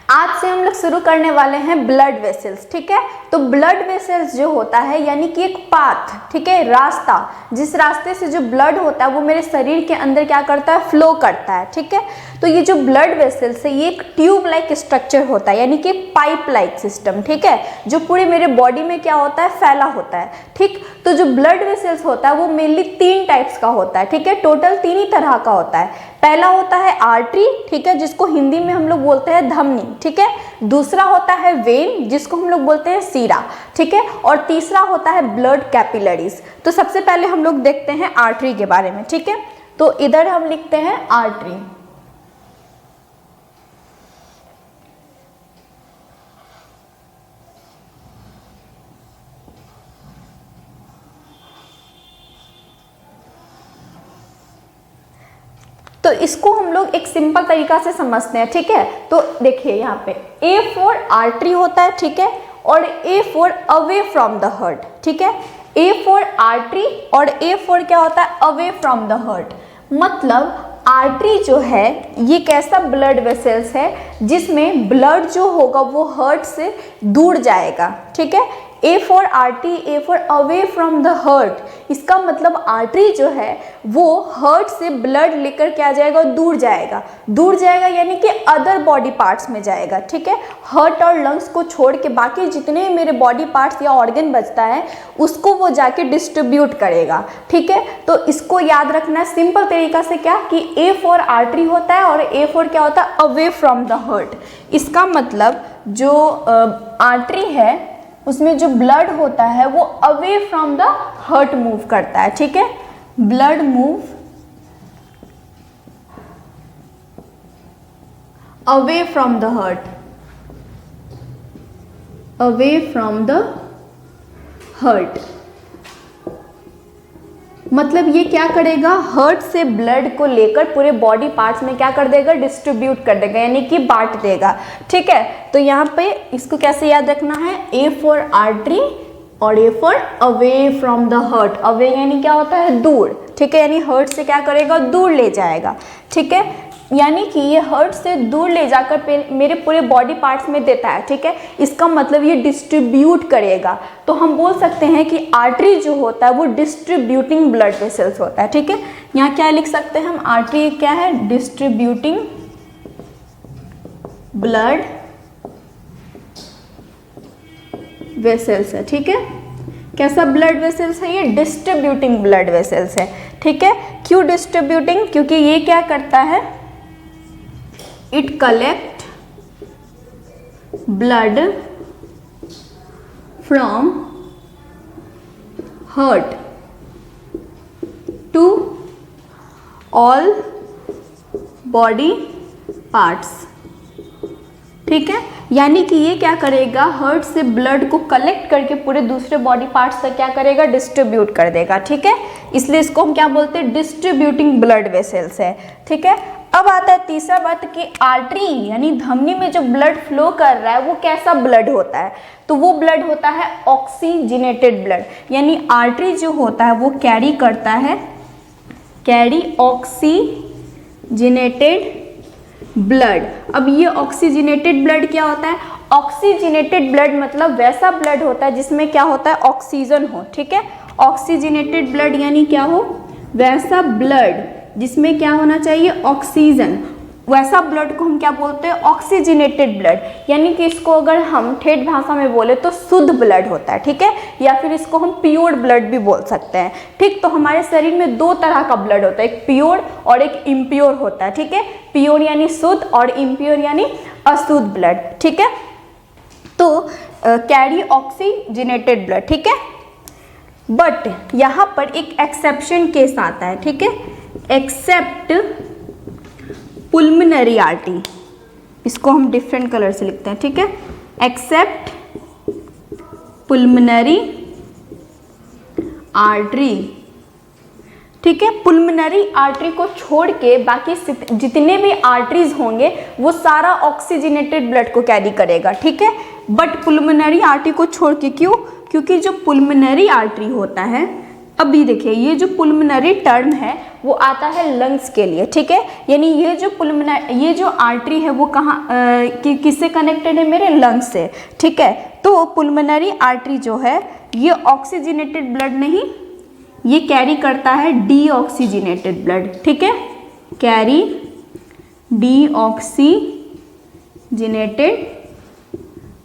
आज से हम लोग शुरू करने वाले हैं ब्लड वेसल्स। ठीक है, तो ब्लड वेसल्स जो होता है यानी कि एक पाथ, ठीक है, रास्ता, जिस रास्ते से जो ब्लड होता है वो मेरे शरीर के अंदर क्या करता है, फ्लो करता है। ठीक है, तो ये जो ब्लड वेसल्स है ये एक ट्यूब लाइक स्ट्रक्चर होता है, यानी कि पाइप लाइक सिस्टम, ठीक है, जो पूरे मेरे बॉडी में क्या होता है, फैला होता है। ठीक, तो जो ब्लड वेसल्स होता है वो मेनली 3 टाइप्स का होता है। ठीक है, टोटल 3 ही तरह का होता है। पहला होता है आर्टरी, ठीक है, जिसको हिंदी में हम लोग बोलते हैं धमनी। ठीक है, दूसरा होता है वेन, जिसको हम लोग बोलते हैं सीरा। ठीक है, और तीसरा होता है ब्लड कैपिलरीज। तो सबसे पहले हम लोग देखते हैं आर्टरी के बारे में। ठीक है, तो इधर हम लिखते हैं आर्टरी। तो इसको हम लोग एक सिंपल तरीका से समझते हैं। ठीक है, तो देखिए यहाँ पे A फॉर आर्टरी होता है, ठीक है, और A for away from the heart. ठीक है, A फॉर आर्टरी और A फॉर क्या होता है, अवे फ्रॉम द हार्ट। मतलब आर्टरी जो है ये एक ऐसा ब्लड वेसल्स है जिसमें ब्लड जो होगा वो हार्ट से दूर जाएगा। ठीक है, A for artery, A for away from the heart. इसका मतलब आर्टरी जो है वो हार्ट से ब्लड लेकर क्या जाएगा, दूर जाएगा। दूर जाएगा यानी कि अदर बॉडी पार्ट्स में जाएगा। ठीक है, हार्ट और लंग्स को छोड़ के बाकी जितने मेरे बॉडी पार्ट्स या ऑर्गन बचता है उसको वो जाके डिस्ट्रीब्यूट करेगा। ठीक है, तो इसको याद रखना है सिंपल तरीका से, क्या कि A फॉर आर्टरी होता है और A फॉर क्या होता है, अवे फ्रॉम द हार्ट। इसका मतलब जो आर्टरी है उसमें जो ब्लड होता है वो away from the heart move करता है। ठीक है, blood move away from the heart, away from the heart. मतलब ये क्या करेगा, हार्ट से ब्लड को लेकर पूरे बॉडी पार्ट्स में क्या कर देगा, डिस्ट्रीब्यूट कर देगा, यानी कि बांट देगा। ठीक है, तो यहाँ पे इसको कैसे याद रखना है, A फॉर आर्टरी और A for away from the heart. Away यानी क्या होता है, दूर। ठीक है, यानी हार्ट से क्या करेगा, दूर ले जाएगा। ठीक है, यानी कि ये हार्ट से दूर ले जाकर मेरे पूरे बॉडी पार्ट्स में देता है। ठीक है, इसका मतलब ये डिस्ट्रीब्यूट करेगा। तो हम बोल सकते हैं कि आर्टरी जो होता है वो डिस्ट्रीब्यूटिंग ब्लड वेसल्स होता है। ठीक है, यहाँ क्या लिख सकते हैं हम, आर्टरी क्या है, डिस्ट्रीब्यूटिंग ब्लड वेसल्स है। ठीक है, कैसा ब्लड वेसल्स है ये, डिस्ट्रीब्यूटिंग ब्लड वेसल्स है। ठीक है, क्यों डिस्ट्रीब्यूटिंग, क्योंकि ये क्या करता है, it collect blood from heart to all body parts। ठीक है, यानी कि ये क्या करेगा, हार्ट से ब्लड को कलेक्ट करके पूरे दूसरे बॉडी पार्ट्स तक क्या करेगा, डिस्ट्रीब्यूट कर देगा। ठीक है, इसलिए इसको हम क्या बोलते हैं, डिस्ट्रीब्यूटिंग ब्लड वेसल्स है। ठीक है, अब आता है तीसरा बात कि आर्टरी यानी धमनी में जो ब्लड फ्लो कर रहा है वो कैसा ब्लड होता है, तो वो ब्लड होता है ऑक्सीजनेटेड ब्लड। यानी आर्टरी जो होता है वो कैरी करता है, कैरी ऑक्सीजनेटेड ब्लड। अब ये ऑक्सीजनेटेड ब्लड क्या होता है, ऑक्सीजनेटेड ब्लड मतलब वैसा ब्लड होता है जिसमें क्या होता है, ऑक्सीजन हो। ठीक है, ऑक्सीजनेटेड ब्लड यानी क्या हो, वैसा ब्लड जिसमें क्या होना चाहिए, ऑक्सीजन। वैसा ब्लड को हम क्या बोलते हैं, ऑक्सीजनेटेड ब्लड। यानी कि इसको अगर हम ठेठ भाषा में बोले तो शुद्ध ब्लड होता है। ठीक है, या फिर इसको हम प्योर ब्लड भी बोल सकते हैं। ठीक, तो हमारे शरीर में 2 तरह का ब्लड होता है, एक प्योर और एक इम्प्योर होता है। ठीक है, प्योर यानी शुद्ध और इम्प्योर यानी अशुद्ध ब्लड। ठीक है, तो कैरी ऑक्सीजनेटेड ब्लड। ठीक है, बट यहाँ पर एक एक्सेप्शन केस आता है। ठीक है, एक्सेप्ट पुल्मोनरी आर्टरी, इसको हम डिफरेंट कलर से लिखते हैं। ठीक है, एक्सेप्ट पुल्मोनरी आर्टरी। ठीक है, पुल्मोनरी आर्टरी को छोड़ के बाकी जितने भी आर्टरीज होंगे वो सारा ऑक्सीजनेटेड ब्लड को कैरी करेगा। ठीक है, बट पुल्मोनरी आर्टरी को छोड़ के, क्यों, क्योंकि जो पुल्मोनरी आर्टरी होता है, अभी देखिए ये जो पुल्मोनरी टर्म है वो आता है लंग्स के लिए, ठीक है। यानी ये जो आर्टरी है वो कहाँ किससे कनेक्टेड है, मेरे लंग्स से, ठीक है। तो पुल्मोनरी आर्टरी जो है ये ऑक्सीजनेटेड ब्लड नहीं, ये कैरी करता है डीऑक्सीजनेटेड ब्लड, ठीक है, कैरी डीऑक्सीजनेटेड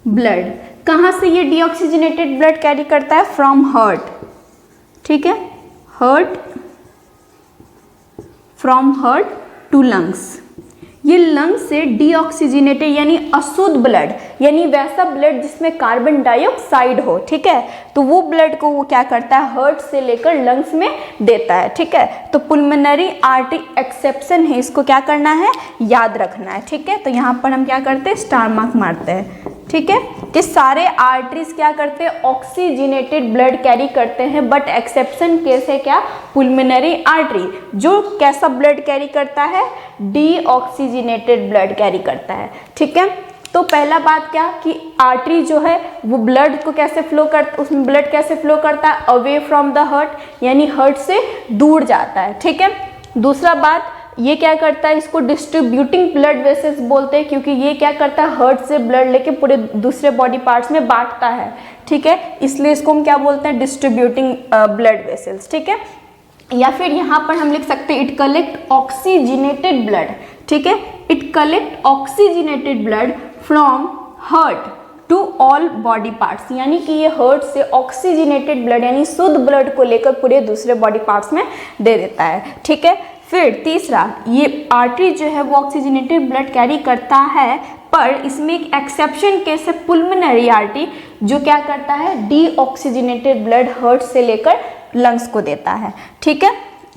ब्लड। कहाँ से ये डीऑक्सीजनेटेड ब्लड कैरी करता है, फ्रॉम हार्ट, ठीक है, heart, from heart to lungs. ये लंग्स से डीऑक्सीजनेटेड यानी अशुद्ध ब्लड, यानी वैसा ब्लड जिसमें कार्बन डाइऑक्साइड हो, ठीक है, तो वो ब्लड को वो क्या करता है, हार्ट से लेकर लंग्स में देता है, ठीक है। तो पुल्मोनरी आर्टरी एक्सेप्शन है, इसको क्या करना है, याद रखना है, ठीक है। तो यहाँ पर हम क्या करते हैं, स्टार मार्क मारते हैं, ठीक है, कि सारे आर्टरीज क्या करते हैं, ऑक्सीजनेटेड ब्लड कैरी करते हैं, बट एक्सेप्शन केस है क्या, पुल्मोनरी आर्टरी, जो कैसा ब्लड कैरी करता है, डीऑक्सीजनेटेड ब्लड कैरी करता है, ठीक है। तो पहला बात क्या कि आर्टरी जो है वो ब्लड को कैसे फ्लो करता, उसमें ब्लड कैसे फ्लो करता है, अवे फ्रॉम द हार्ट, यानी हार्ट से दूर जाता है, ठीक है। दूसरा बात, ये क्या करता है, इसको डिस्ट्रीब्यूटिंग ब्लड वेसल्स बोलते हैं, क्योंकि ये क्या करता है, हार्ट से ब्लड लेके पूरे दूसरे बॉडी पार्ट्स में बांटता है, ठीक है, इसलिए इसको हम क्या बोलते हैं, डिस्ट्रीब्यूटिंग ब्लड वेसल्स, ठीक है। या फिर यहाँ पर हम लिख सकते हैं इट कलेक्ट ऑक्सीजनेटेड ब्लड, ठीक है, it collect oxygenated blood from heart to all body parts, यानी कि ये हार्ट से ऑक्सीजनेटेड ब्लड यानी शुद्ध ब्लड को लेकर पूरे दूसरे बॉडी पार्ट्स में दे देता है, ठीक है। फिर तीसरा, ये आर्टरी जो है वो ऑक्सीजनेटेड ब्लड कैरी करता है, पर इसमें एक एक्सेप्शन केस है, पुल्मोनरी आर्टरी, जो क्या करता है, डीऑक्सीजनेटेड ब्लड हार्ट से लेकर लंग्स को देता है, ठीक है।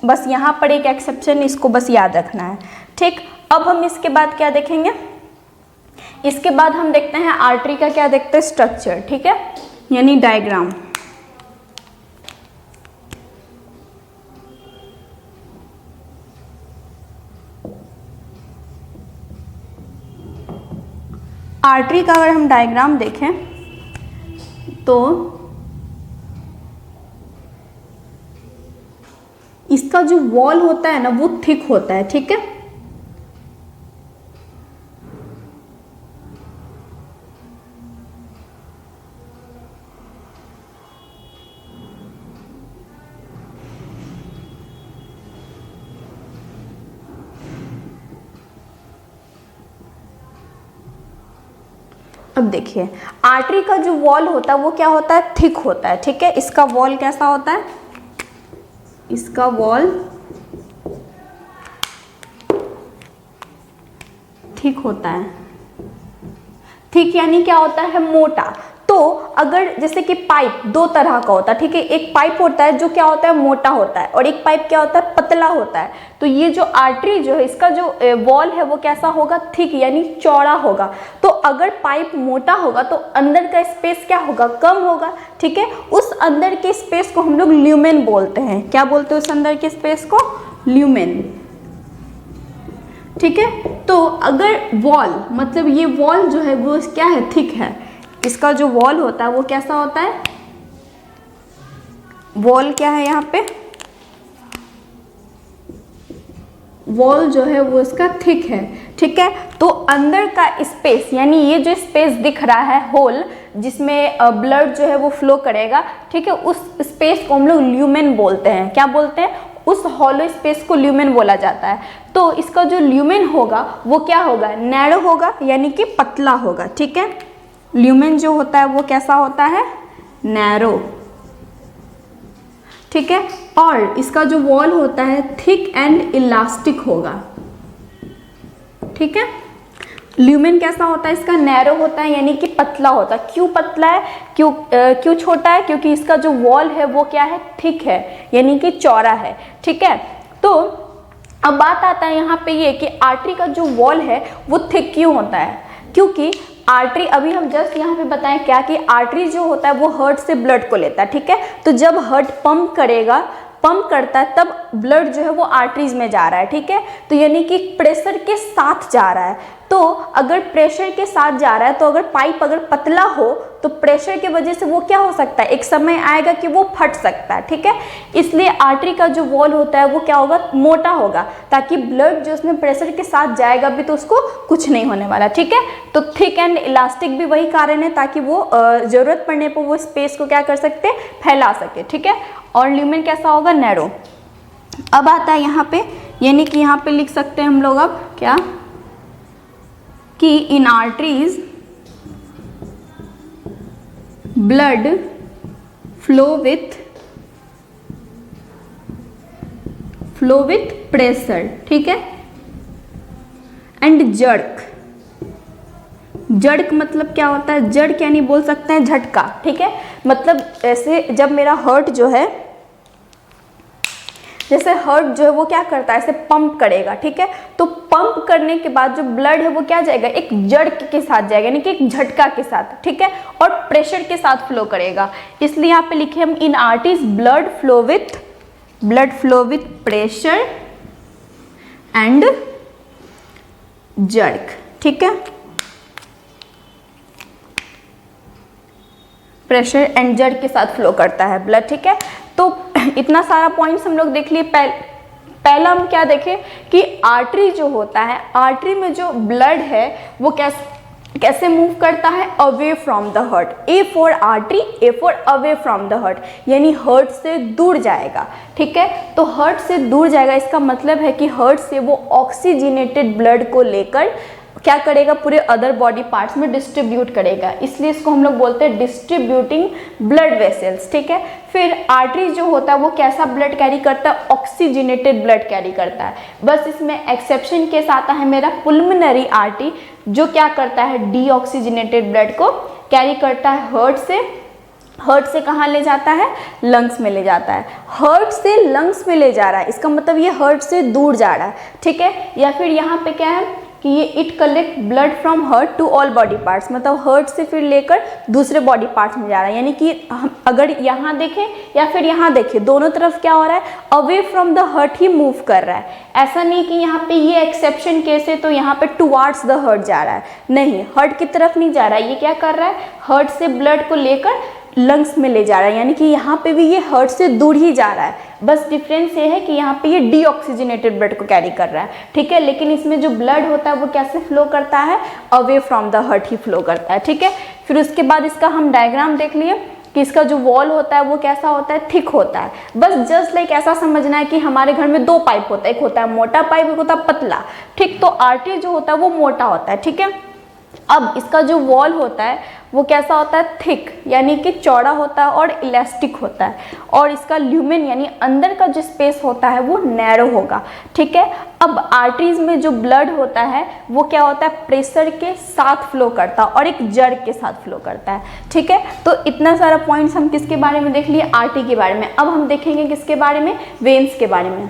बस यहाँ पर एक एक्सेप्शन, इसको बस याद रखना है, ठीक। अब हम इसके बाद क्या देखेंगे, इसके बाद हम देखते हैं आर्टरी का क्या देखते हैं, स्ट्रक्चर, ठीक है, यानी डायग्राम। आर्टरी का अगर हम डायग्राम देखें तो इसका जो वॉल होता है ना वो थिक होता है, ठीक है। अब देखिए, आर्टरी का जो वॉल होता है वो क्या होता है, थिक होता है, ठीक है। इसका वॉल कैसा होता है, इसका वॉल थिक होता है, थिक यानी क्या होता है, मोटा। तो अगर जैसे कि पाइप दो तरह का होता है, ठीक है, एक पाइप होता है जो क्या होता है, मोटा होता है, और एक पाइप क्या होता है, पतला होता है। तो ये जो आर्टरी जो है, इसका जो वॉल है वो कैसा होगा, थिक यानी चौड़ा होगा। तो अगर पाइप मोटा होगा तो अंदर का स्पेस क्या होगा, कम होगा, ठीक है। उस अंदर के स्पेस को हम लोग ल्यूमेन बोलते हैं, क्या बोलते हैं उस अंदर के स्पेस को, ल्यूमेन, ठीक है। तो अगर वॉल, मतलब ये वॉल जो है वो क्या है, थिक है, इसका जो वॉल होता है वो कैसा होता है, वॉल क्या है यहाँ पे, वॉल जो है वो इसका थिक है, ठीक है। तो अंदर का स्पेस, यानी ये जो स्पेस दिख रहा है, होल जिसमें ब्लड जो है वो फ्लो करेगा, ठीक है, उस स्पेस को हम लोग ल्यूमेन बोलते हैं, क्या बोलते हैं, उस हॉलो स्पेस को ल्यूमेन बोला जाता है। तो इसका जो ल्यूमेन होगा वो क्या होगा, नैरो होगा, यानी कि पतला होगा, ठीक है। ल्यूमेन जो होता है वो कैसा होता है, नैरो, ठीक है। और इसका जो वॉल होता है थिक एंड इलास्टिक होगा, ठीक है। ल्यूमेन कैसा होता है, इसका नैरो होता है, यानी कि पतला होता है। क्यों पतला है, क्यों छोटा है, क्योंकि इसका जो वॉल है वो क्या है, थिक है, यानी कि चौड़ा है, ठीक है। तो अब बात आता है यहाँ पे ये कि आर्टरी का जो वॉल है वो थिक क्यों होता है, क्योंकि आर्टरी, अभी हम जस्ट यहाँ पे बताएं क्या कि आर्टरी जो होता है वो हार्ट से ब्लड को लेता है, ठीक है। तो जब हार्ट पंप करता है तब ब्लड जो है वो आर्टरीज में जा रहा है, ठीक है। तो यानी कि प्रेशर के साथ जा रहा है। तो अगर प्रेशर के साथ जा रहा है, तो अगर पाइप अगर पतला हो तो प्रेशर की वजह से वो क्या हो सकता है, एक समय आएगा कि वो फट सकता है, ठीक है। इसलिए आर्टरी का जो वॉल होता है वो क्या होगा, मोटा होगा, ताकि ब्लड जो उसमें प्रेशर के साथ जाएगा भी तो उसको कुछ नहीं होने वाला, ठीक है। तो थिक एंड इलास्टिक भी वही कारण है, ताकि वो जरूरत पड़ने पर वो स्पेस को क्या कर सकते, फैला सके, ठीक है। और ल्यूमेन कैसा होगा, नैरो। अब आता है यहाँ पे, यानी कि यहाँ पे लिख सकते हैं हम लोग अब क्या, कि इन arteries blood flow with pressure, ठीक है। एंड जर्क, जर्क मतलब क्या होता है, जर्क यानी बोल सकते हैं झटका, ठीक है। मतलब ऐसे जब मेरा हार्ट जो है, जैसे हार्ट जो है वो क्या करता है, ऐसे पंप करेगा, ठीक है। तो पंप करने के बाद जो ब्लड है वो क्या जाएगा, एक जर्क के साथ जाएगा, यानी कि एक झटका के साथ, ठीक है, और प्रेशर के साथ फ्लो करेगा। इसलिए यहाँ पे लिखे हम, इन arteries blood flow with pressure and jerk, ठीक है। प्रेशर एंड जर्क के साथ फ्लो करता है ब्लड, ठीक है। तो इतना सारा पॉइंट्स हम लोग देख लिए। पहला हम क्या देखें कि आर्टरी जो होता है, आर्टरी में जो ब्लड है वो कैसे मूव करता है, away from the heart. A for artery, A for away from the heart, यानी हार्ट से दूर जाएगा, ठीक है। तो हार्ट से दूर जाएगा, इसका मतलब है कि हार्ट से वो ऑक्सीजनेटेड ब्लड को लेकर क्या करेगा, पूरे अदर बॉडी पार्ट्स में डिस्ट्रीब्यूट करेगा, इसलिए इसको हम लोग बोलते हैं डिस्ट्रीब्यूटिंग ब्लड वेसल्स, ठीक है। फिर आर्टरी जो होता है वो कैसा ब्लड कैरी करता है, ऑक्सीजनेटेड ब्लड कैरी करता है। बस इसमें एक्सेप्शन केस आता है मेरा पुल्मोनरी आर्टरी, जो क्या करता है, डीऑक्सीजनेटेड ब्लड को कैरी करता है हार्ट से कहाँ ले जाता है, लंग्स में ले जाता है। हार्ट से लंग्स में ले जा रहा है, इसका मतलब ये हार्ट से दूर जा रहा है, ठीक है। या फिर यहाँ पे क्या है कि ये it collect blood from heart to all body parts, मतलब हार्ट से फिर लेकर दूसरे बॉडी पार्ट्स में जा रहा है। यानी कि हम अगर यहाँ देखें या फिर यहाँ देखें, दोनों तरफ क्या हो रहा है, away from the heart he move कर रहा है। ऐसा नहीं कि यहाँ पे ये एक्सेप्शन केस है तो यहाँ पे टुवार्ड्स द हार्ट जा रहा है, नहीं, हार्ट की तरफ नहीं जा रहा है। ये क्या कर रहा है, हार्ट से ब्लड को लेकर लंग्स में ले जा रहा है, यानी कि यहाँ पे भी ये हार्ट से दूर ही जा रहा है। बस डिफरेंस ये है कि यहाँ पे ये डीऑक्सीजनेटेड ब्लड को कैरी कर रहा है, ठीक है। लेकिन इसमें जो ब्लड होता है वो कैसे फ्लो करता है, away from the heart he flow करता है, ठीक है। फिर उसके बाद इसका हम डायग्राम देख लिए कि इसका जो वॉल होता है वो कैसा होता है, थिक होता है। बस जस्ट लाइक ऐसा समझना है कि हमारे घर में दो पाइप होता है, एक होता है मोटा पाइप, एक होता है पतला, ठीक। तो आर्टरी जो होता है वो मोटा होता है, ठीक है। अब इसका जो वॉल होता है वो कैसा होता है, थिक, यानी कि चौड़ा होता है और इलास्टिक होता है। और इसका ल्यूमेन यानी अंदर का जो स्पेस होता है वो नैरो होगा, ठीक है। अब आर्टरीज में जो ब्लड होता है वो क्या होता है, प्रेशर के साथ फ्लो करता है और एक जर्क के साथ फ्लो करता है, ठीक है। तो इतना सारा पॉइंट्स हम किसके बारे में देख लिए, आर्टरी के बारे में। अब हम देखेंगे किसके बारे में, वेन्स के बारे में।